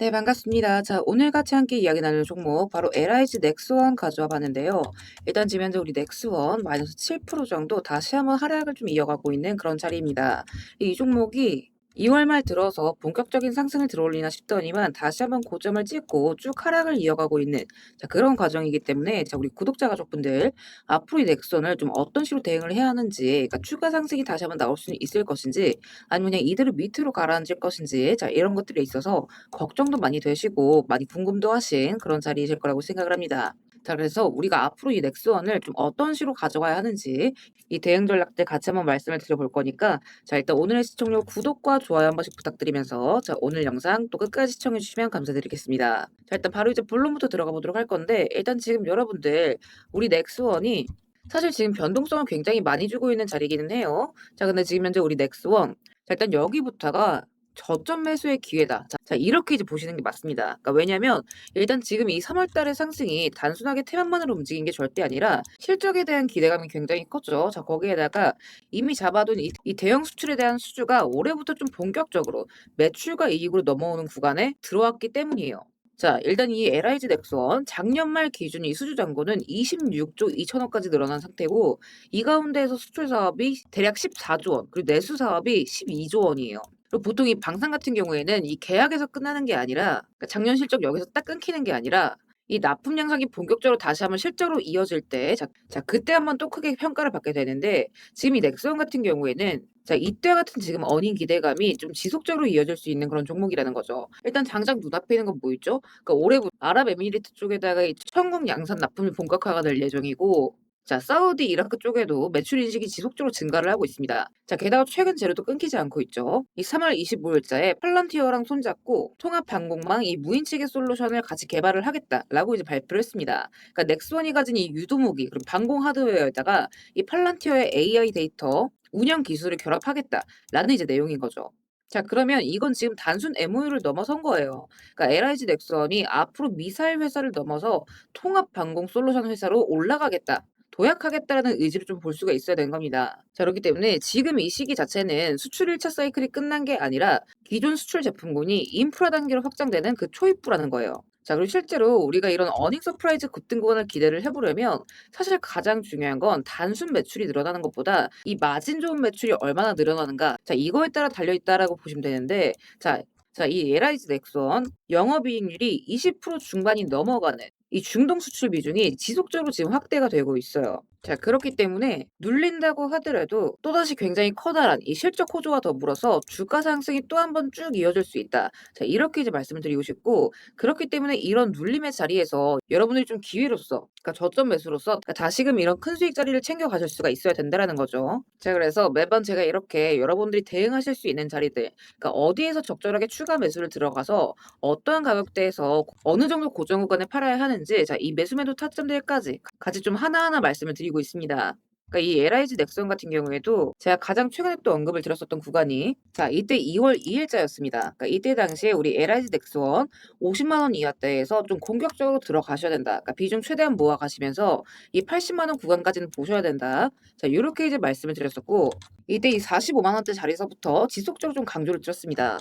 네, 반갑습니다. 자, 오늘 같이 함께 이야기 나눌 종목 바로 LIG 넥스원 가져와 봤는데요. 일단 지금 현재 우리 넥스원 마이너스 7% 정도 다시 한번 하락을 좀 이어가고 있는 그런 자리입니다. 이 종목이 2월 말 들어서 본격적인 상승을 들어올리나 싶더니만 다시 한번 고점을 찍고 쭉 하락을 이어가고 있는 그런 과정이기 때문에 우리 구독자 가족분들 앞으로 이 넥스원을 좀 어떤 식으로 대응을 해야 하는지, 그러니까 추가 상승이 다시 한번 나올 수 있을 것인지 아니면 그냥 이대로 밑으로 가라앉을 것인지 이런 것들에 있어서 걱정도 많이 되시고 많이 궁금도 하신 그런 자리이실 거라고 생각을 합니다. 자, 그래서 우리가 앞으로 이 넥스원을 좀 어떤 식으로 가져가야 하는지 이 대응 전략들 같이 한번 말씀을 드려볼 거니까 일단 오늘의 시청료 구독과 좋아요 한 번씩 부탁드리면서 오늘 영상 또 끝까지 시청해 주시면 감사드리겠습니다. 일단 바로 이제 본론부터 들어가 보도록 할 건데 일단 지금 여러분들 우리 넥스원이 사실 지금 변동성을 굉장히 많이 주고 있는 자리기는 해요. 근데 지금 현재 우리 넥스원 일단 여기부터가 저점 매수의 기회다. 이렇게 이제 보시는 게 맞습니다. 그러니까 왜냐면 일단 지금 이 3월 달의 상승이 단순하게 테마만으로 움직인 게 절대 아니라 실적에 대한 기대감이 굉장히 컸죠. 거기에다가 이미 잡아둔 이 대형 수출에 대한 수주가 올해부터 좀 본격적으로 매출과 이익으로 넘어오는 구간에 들어왔기 때문이에요. 일단 이 LIG 넥스원 작년 말 기준 이 수주 잔고는 26조 2천억까지 늘어난 상태고 이 가운데에서 수출 사업이 대략 14조 원, 그리고 내수 사업이 12조 원이에요. 그리고 보통 이 방산 같은 경우에는 이 계약에서 끝나는 게 아니라 그러니까 작년 실적 여기서 딱 끊기는 게 아니라 이 납품 양상이 본격적으로 다시 한번 실적으로 이어질 때 그때 한번 또 크게 평가를 받게 되는데 지금 이 넥스원 같은 경우에는 이때 같은 지금 어닝 기대감이 좀 지속적으로 이어질 수 있는 그런 종목이라는 거죠. 일단 당장 눈앞에 있는 건 뭐 있죠? 그러니까 올해부터 아랍에미리트 쪽에다가 이 천국 양산 납품이 본격화가 될 예정이고 사우디, 이라크 쪽에도 매출 인식이 지속적으로 증가를 하고 있습니다. 게다가 최근 재료도 끊기지 않고 있죠. 이 3월 25일자에 팔런티어랑 손잡고 통합 방공망 이 무인치계 솔루션을 같이 개발을 하겠다라고 이제 발표를 했습니다. 그러니까 넥스원이 가진 이 유도무기 그리고 방공 하드웨어에다가 이 팔런티어의 AI 데이터 운영 기술을 결합하겠다라는 이제 내용인 거죠. 그러면 이건 지금 단순 MOU를 넘어선 거예요. 그러니까 LIG 넥스원이 앞으로 미사일 회사를 넘어서 통합 방공 솔루션 회사로 올라가겠다. 도약하겠다라는 의지를 좀 볼 수가 있어야 되는 겁니다. 그렇기 때문에 지금 이 시기 자체는 수출 1차 사이클이 끝난 게 아니라 기존 수출 제품군이 인프라 단계로 확장되는 그 초입부라는 거예요. 그리고 실제로 우리가 이런 어닝 서프라이즈 급등 구간을 기대를 해보려면 사실 가장 중요한 건 단순 매출이 늘어나는 것보다 이 마진 좋은 매출이 얼마나 늘어나는가 이거에 따라 달려있다라고 보시면 되는데 이 LIG 넥스원 영업이익률이 20% 중반이 넘어가는 이 중동 수출 비중이 지속적으로 지금 확대가 되고 있어요. 그렇기 때문에 눌린다고 하더라도 또다시 굉장히 커다란 이 실적 호조와 더불어서 주가 상승이 또 한 번 쭉 이어질 수 있다. 이렇게 이제 말씀을 드리고 싶고 그렇기 때문에 이런 눌림의 자리에서 여러분들이 좀 기회로서 그러니까 저점 매수로서 다시금 이런 큰 수익 자리를 챙겨 가실 수가 있어야 된다라는 거죠. 그래서 매번 제가 이렇게 여러분들이 대응하실 수 있는 자리들 그러니까 어디에서 적절하게 추가 매수를 들어가서 어떠한 가격대에서 어느 정도 고정 구간에 팔아야 하는지 이 매수 매도 타점들까지 같이 좀 하나하나 말씀을 드리고 있습니다. 그러니까 이 LIG 넥슨 같은 경우에도 제가 가장 최근에 또 언급을 드렸었던 구간이 이때 2월 2일자였습니다. 그러니까 이때 당시에 우리 LIG 넥스원 50만 원 이하대에서 좀 공격적으로 들어가셔야 된다. 그러니까 비중 최대한 모아 가시면서 이 80만 원 구간까지는 보셔야 된다. 요렇게 이제 말씀을 드렸었고 이때 이 45만 원대 자리에서부터 지속적으로 좀 강조를 드렸습니다.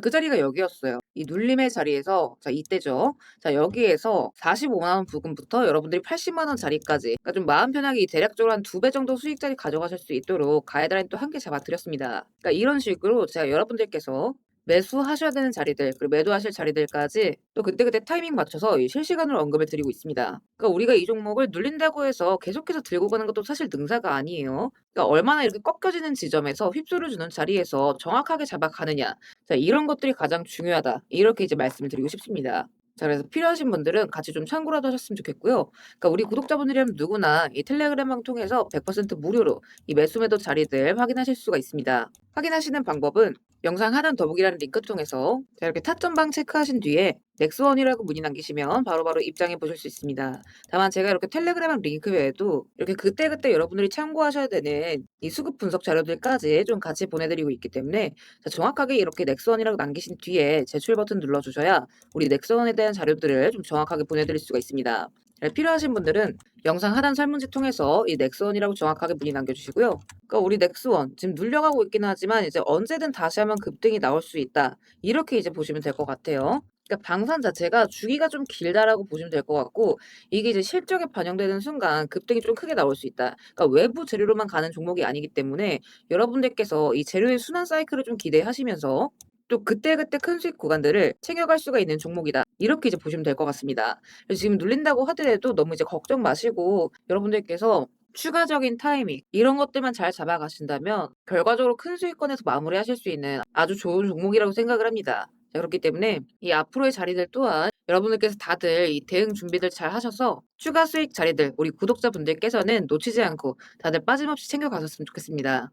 그 자리가 여기였어요. 이 눌림의 자리에서 이때죠. 여기에서 45만 원 부근부터 여러분들이 80만 원 자리까지 그러니까 좀 마음 편하게 이 대략적으로 한 2배 정도 수익자리 가져가실 수 있도록 가이드라인 또 한 개 잡아 드렸습니다. 그러니까 이런 식으로 제가 여러분들께서 매수하셔야 되는 자리들 그리고 매도하실 자리들까지 또 그때그때 타이밍 맞춰서 이 실시간으로 언급을 드리고 있습니다. 그러니까 우리가 이 종목을 눌린다고 해서 계속해서 들고 가는 것도 사실 능사가 아니에요. 그러니까 얼마나 이렇게 꺾여지는 지점에서 휩쓸어 주는 자리에서 정확하게 잡아가느냐. 이런 것들이 가장 중요하다. 이렇게 이제 말씀을 드리고 싶습니다. 그래서 필요하신 분들은 같이 좀 참고라도 하셨으면 좋겠고요. 그러니까 우리 구독자분들이라면 누구나 이 텔레그램방 통해서 100% 무료로 이 매수 매도 자리들 확인하실 수가 있습니다. 확인하시는 방법은 영상 하단 더보기라는 링크 통해서 이렇게 타점방 체크하신 뒤에 넥스원이라고 문의 남기시면 바로바로 입장해 보실 수 있습니다. 다만 제가 이렇게 텔레그램 링크 외에도 이렇게 그때그때 여러분들이 참고하셔야 되는 이 수급 분석 자료들까지 좀 같이 보내드리고 있기 때문에 정확하게 이렇게 넥스원이라고 남기신 뒤에 제출 버튼 눌러주셔야 우리 넥스원에 대한 자료들을 좀 정확하게 보내드릴 수가 있습니다. 필요하신 분들은 영상 하단 설문지 통해서 이 넥스원이라고 정확하게 문의 남겨주시고요. 그러니까 우리 넥스원 지금 눌려가고 있긴 하지만 이제 언제든 다시 한번 급등이 나올 수 있다. 이렇게 이제 보시면 될 것 같아요. 그러니까 방산 자체가 주기가 좀 길다라고 보시면 될 것 같고 이게 이제 실적에 반영되는 순간 급등이 좀 크게 나올 수 있다. 그러니까 외부 재료로만 가는 종목이 아니기 때문에 여러분들께서 이 재료의 순환 사이클을 좀 기대하시면서 또 그때그때 큰 수익 구간들을 챙겨갈 수가 있는 종목이다. 이렇게 이제 보시면 될 것 같습니다. 그래서 지금 눌린다고 하더라도 너무 이제 걱정 마시고 여러분들께서 추가적인 타이밍 이런 것들만 잘 잡아가신다면 결과적으로 큰 수익권에서 마무리하실 수 있는 아주 좋은 종목이라고 생각을 합니다. 자, 그렇기 때문에 이 앞으로의 자리들 또한 여러분들께서 다들 이 대응 준비들 잘 하셔서 추가 수익 자리들 우리 구독자분들께서는 놓치지 않고 다들 빠짐없이 챙겨가셨으면 좋겠습니다.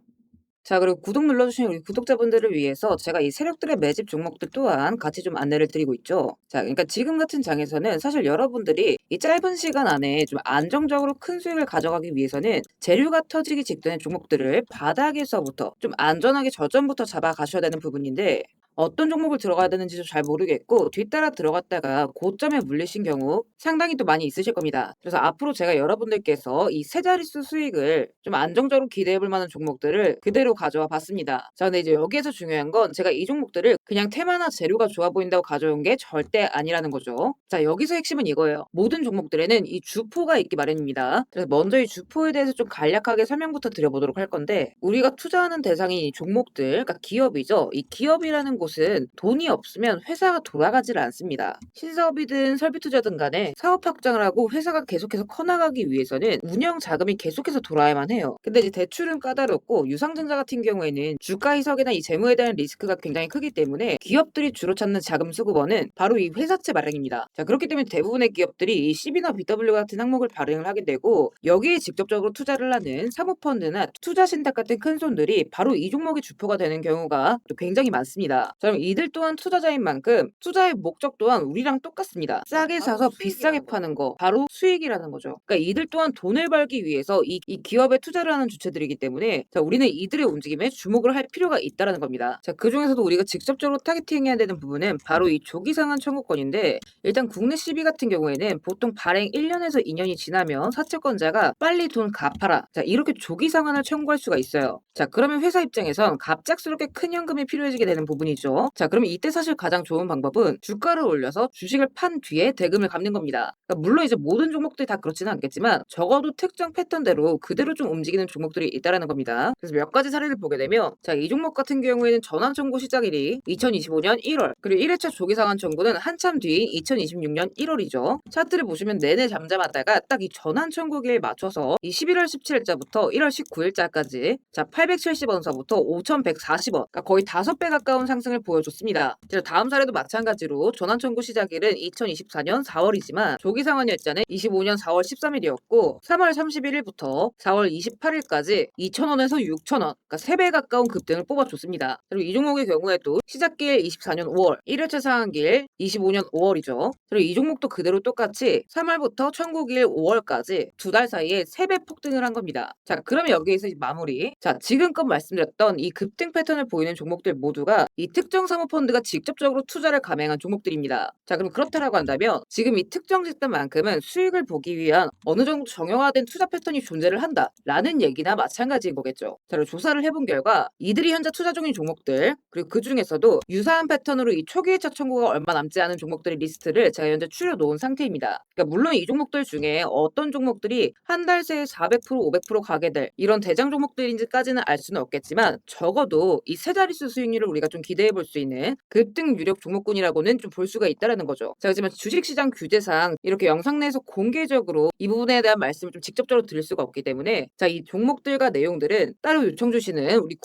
자, 그리고 구독 눌러주신 우리 구독자분들을 위해서 제가 이 세력들의 매집 종목들 또한 같이 좀 안내를 드리고 있죠. 자, 그러니까 지금 같은 장에서는 사실 여러분들이 이 짧은 시간 안에 좀 안정적으로 큰 수익을 가져가기 위해서는 재료가 터지기 직전의 종목들을 바닥에서부터 좀 안전하게 저점부터 잡아가셔야 되는 부분인데 어떤 종목을 들어가야 되는지도 잘 모르겠고 뒤따라 들어갔다가 고점에 물리신 경우 상당히 또 많이 있으실 겁니다. 그래서 앞으로 제가 여러분들께서 이 세 자릿수 수익을 좀 안정적으로 기대해 볼 만한 종목들을 그대로 가져와 봤습니다. 자, 근데 이제 여기에서 중요한 건 제가 이 종목들을 그냥 테마나 재료가 좋아 보인다고 가져온 게 절대 아니라는 거죠. 자, 여기서 핵심은 이거예요. 모든 종목들에는 이 주포가 있기 마련입니다. 그래서 먼저 이 주포에 대해서 좀 간략하게 설명부터 드려보도록 할 건데 우리가 투자하는 대상이 이 종목들, 그러니까 기업이죠. 이 기업이라는 곳은 돈이 없으면 회사가 돌아가질 않습니다. 신사업이든 설비투자든 간에 사업 확장을 하고 회사가 계속해서 커나가기 위해서는 운영 자금이 계속해서 돌아야만 해요. 근데 이제 대출은 까다롭고 유상증자 같은 경우에는 주가 희석이나 이 재무에 대한 리스크가 굉장히 크기 때문에 기업들이 주로 찾는 자금 수급원은 바로 이 회사채 발행입니다. 자, 그렇기 때문에 대부분의 기업들이 이 CB나 BW 같은 항목을 발행을 하게 되고 여기에 직접적으로 투자를 하는 사모펀드나 투자신탁 같은 큰 손들이 바로 이 종목의 주포가 되는 경우가 또 굉장히 많습니다. 자, 그럼 이들 또한 투자자인 만큼 투자의 목적 또한 우리랑 똑같습니다. 싸게 사서 비싸게 파는 거 바로 수익이라는 거죠. 그러니까 이들 또한 돈을 벌기 위해서 이 기업에 투자를 하는 주체들이기 때문에 자, 우리는 이들의 움직임에 주목을 할 필요가 있다라는 겁니다. 자, 그 중에서도 우리가 직접적으로 타겟팅해야 되는 부분은 바로 이 조기상한 청구권인데 일단 국내 CB 같은 경우에는 보통 발행 1년에서 2년이 지나면 사채권자가 빨리 돈 갚아라. 자, 이렇게 조기 상환을 청구할 수가 있어요. 자, 그러면 회사 입장에선 갑작스럽게 큰 현금이 필요해지게 되는 부분이죠. 자, 그러면 이때 사실 가장 좋은 방법은 주가를 올려서 주식을 판 뒤에 대금을 갚는 겁니다. 그러니까 물론 이제 모든 종목들이 다 그렇지는 않겠지만 적어도 특정 패턴대로 그대로 좀 움직이는 종목들이 있다라는 겁니다. 그래서 몇 가지 사례를 보게 되면 자, 이 종목 같은 경우에는 전환 청구 시작일이 2025년 1월 그리고 1회차 조기 상환 청구는 한참 뒤인 2026년 1월이죠. 차트를 보시면 내내 잠잠하다가 딱 이 전환 청구기에 맞춰서 이 11월 17일자부터 1월 19일자까지 자 870원서부터 5,140원 그러니까 거의 5배 가까운 상승을 보여줬습니다. 그래서 다음 사례도 마찬가지로 전환 청구 시작일은 2024년 4월이지만 조기 상환일자는 25년 4월 13일이었고 3월 31일부터 4월 28일까지 2,000원에서 6,000원 그러니까 3배 가까운 급등을 뽑아줬습니다. 그리고 이 종목의 경우에도 시작길 24년 5월 1회차 상한길 25년 5월이죠. 그리고 이 종목도 그대로 똑같이 3월부터 청구길 5월까지 두 달 사이에 3배 폭등을 한 겁니다. 자, 그러면 여기에서 이제 마무리. 자, 지금껏 말씀드렸던 이 급등 패턴을 보이는 종목들 모두가 이 특정 사모펀드가 직접적으로 투자를 감행한 종목들입니다. 자, 그럼 그렇다라고 한다면 지금 이 특정 집단만큼은 수익을 보기 위한 어느 정도 정형화된 투자 패턴이 존재를 한다라는 얘기나 마찬가지인 거겠죠. 자, 그리고 조사를 해본 결과 이들이 현재 투자 중인 종목들 그리고 그 중에서도 유사한 패턴으로 이 초기 회차 청구가 얼마 남지 않은 종목들의 리스트를 제가 현재 추려놓은 상태입니다. 그러니까 물론 이 종목들 중에 어떤 종목들이 한 달 새에 400% 500% 가게 될 이런 대장 종목들인지까지는 알 수는 없겠지만 적어도 이 세 자릿수 수익률을 우리가 좀 기대해 볼 수 있는 급등 유력 종목군이라고는 좀 볼 수가 있다라는 거죠. 자, 하지만 주식시장 규제상 이렇게 영상 내에서 공개적으로 이 부분에 대한 말씀을 좀 직접적으로 드릴 수가 없기 때문에 자, 이 종목들과 내용들은 따로 요청 주시는 우리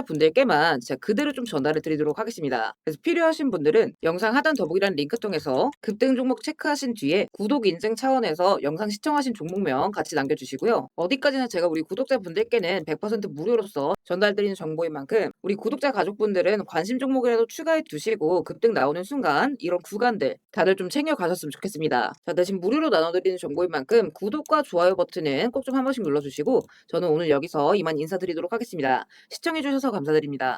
구독자분들께만 제가 그대로 좀 전달을 드리도록 하겠습니다. 그래서 필요하신 분들은 영상 하단 더보기란 링크 통해서 급등 종목 체크하신 뒤에 구독 인증 차원에서 영상 시청하신 종목명 같이 남겨주시고요. 어디까지나 제가 우리 구독자분들께는 100% 무료로서 전달드리는 정보인 만큼 우리 구독자 가족분들은 관심 종목이라도 추가해 두시고 급등 나오는 순간 이런 구간들 다들 좀 챙겨 가셨으면 좋겠습니다. 자, 대신 무료로 나눠드리는 정보인 만큼 구독과 좋아요 버튼은 꼭 좀 한 번씩 눌러주시고 저는 오늘 여기서 이만 인사드리도록 하겠습니다. 시청해주셔서 감사드립니다.